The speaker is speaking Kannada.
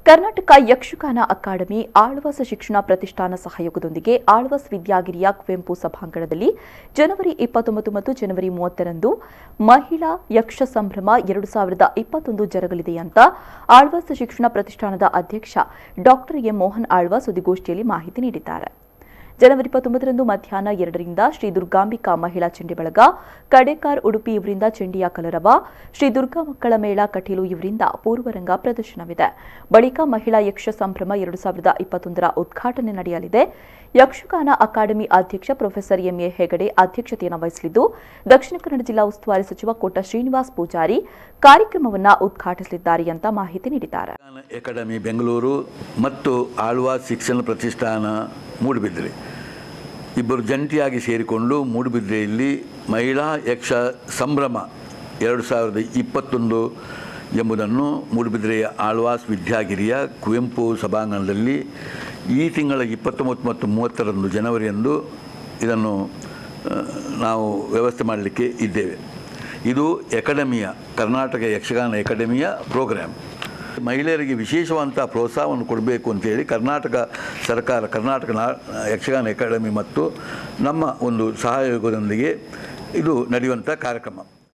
ಕರ್ನಾಟಕ ಯಕ್ಷಗಾನ ಅಕಾಡೆಮಿ ಆಳ್ವಾಸ್ ಶಿಕ್ಷಣ ಪ್ರತಿಷ್ಠಾನ ಸಹಯೋಗದೊಂದಿಗೆ ಆಳ್ವಾಸ್ ವಿದ್ಯಾಗಿರಿಯ ಕುವೆಂಪು ಸಭಾಂಗಣದಲ್ಲಿ ಜನವರಿ 29 ಮತ್ತು ಜನವರಿ 30ರಂದು ಮಹಿಳಾ ಯಕ್ಷ ಸಂಭ್ರಮ 2021 ಜರುಗಲಿದೆ ಅಂತ ಆಳ್ವಾಸ್ ಶಿಕ್ಷಣ ಪ್ರತಿಷ್ಠಾನದ ಅಧ್ಯಕ್ಷ ಡಾ ಎಂ ಮೋಹನ್ ಆಳ್ವಾಸ್ ಸುದ್ದಿಗೋಷ್ಠಿಯಲ್ಲಿ ಮಾಹಿತಿ ನೀಡಿದ್ದಾರೆ. ಜನವರಿ 29ರಂದು ಮಧ್ಯಾಹ್ನ 2ರಿಂದ ಶ್ರೀ ದುರ್ಗಾಂಬಿಕಾ ಮಹಿಳಾ ಚಂಡಿ ಬಳಗ, ಕಡೇಕಾರ್ ಉಡುಪಿ ಇವರಿಂದ ಚಂಡಿಯ ಕಲರವ, ಶ್ರೀ ದುರ್ಗಾ ಮಕ್ಕಳ ಮೇಳ ಕಟೀಲು ಇವರಿಂದ ಪೂರ್ವರಂಗ ಪ್ರದರ್ಶನವಿದೆ. ಬಳಿಕ ಮಹಿಳಾ ಯಕ್ಷ ಸಂಭ್ರಮ 2021ರ ಉದ್ಘಾಟನೆ ನಡೆಯಲಿದೆ. ಯಕ್ಷಗಾನ ಅಕಾಡೆಮಿ ಅಧ್ಯಕ್ಷ ಪ್ರೊಫೆಸರ್ ಎಂಎ ಹೆಗಡೆ ಅಧ್ಯಕ್ಷತೆಯನ್ನು ವಹಿಸಲಿದ್ದು, ದಕ್ಷಿಣ ಕನ್ನಡ ಜಿಲ್ಲಾ ಉಸ್ತುವಾರಿ ಸಚಿವ ಕೋಟ ಶ್ರೀನಿವಾಸ್ ಪೂಜಾರಿ ಕಾರ್ಯಕ್ರಮವನ್ನು ಉದ್ಘಾಟಿಸಲಿದ್ದಾರೆ ಅಂತ ಮಾಹಿತಿ ನೀಡಿದ್ದಾರೆ. ಅಕಾಡೆಮಿ ಬೆಂಗಳೂರು ಮತ್ತು ಆಳ್ವಾಸ್ ಶಿಕ್ಷಣ ಪ್ರತಿಷ್ಠಾನ ಮೂಡುಬಿದ್ರೆ ಇಬ್ಬರು ಜಂಟಿಯಾಗಿ ಸೇರಿಕೊಂಡು ಮೂಡುಬಿದ್ರೆಯಲ್ಲಿ ಮಹಿಳಾ ಯಕ್ಷ ಸಂಭ್ರಮ 2021 ಎಂಬುದನ್ನು ಮೂಡುಬಿದ್ರೆಯ ಆಳ್ವಾಸ್ ವಿದ್ಯಾಗಿರಿಯ ಕುವೆಂಪು ಸಭಾಂಗಣದಲ್ಲಿ ಈ ತಿಂಗಳ 29 ಮತ್ತು 30ರಂದು ಜನವರಿಯಂದು ಇದನ್ನು ನಾವು ವ್ಯವಸ್ಥೆ ಮಾಡಲಿಕ್ಕೆ ಇದ್ದೇವೆ. ಇದು ಅಕಾಡೆಮಿಯ ಕರ್ನಾಟಕ ಯಕ್ಷಗಾನ ಅಕಾಡೆಮಿಯ ಪ್ರೋಗ್ರಾಮ್. ಮಹಿಳೆಯರಿಗೆ ವಿಶೇಷವಾದಂಥ ಪ್ರೋತ್ಸಾಹವನ್ನು ಕೊಡಬೇಕು ಅಂತೇಳಿ ಕರ್ನಾಟಕ ಸರ್ಕಾರ, ಕರ್ನಾಟಕ ಯಕ್ಷಗಾನ ಅಕಾಡೆಮಿ ಮತ್ತು ನಮ್ಮ ಒಂದು ಸಹಯೋಗದೊಂದಿಗೆ ಇದು ನಡೆಯುವಂಥ ಕಾರ್ಯಕ್ರಮ.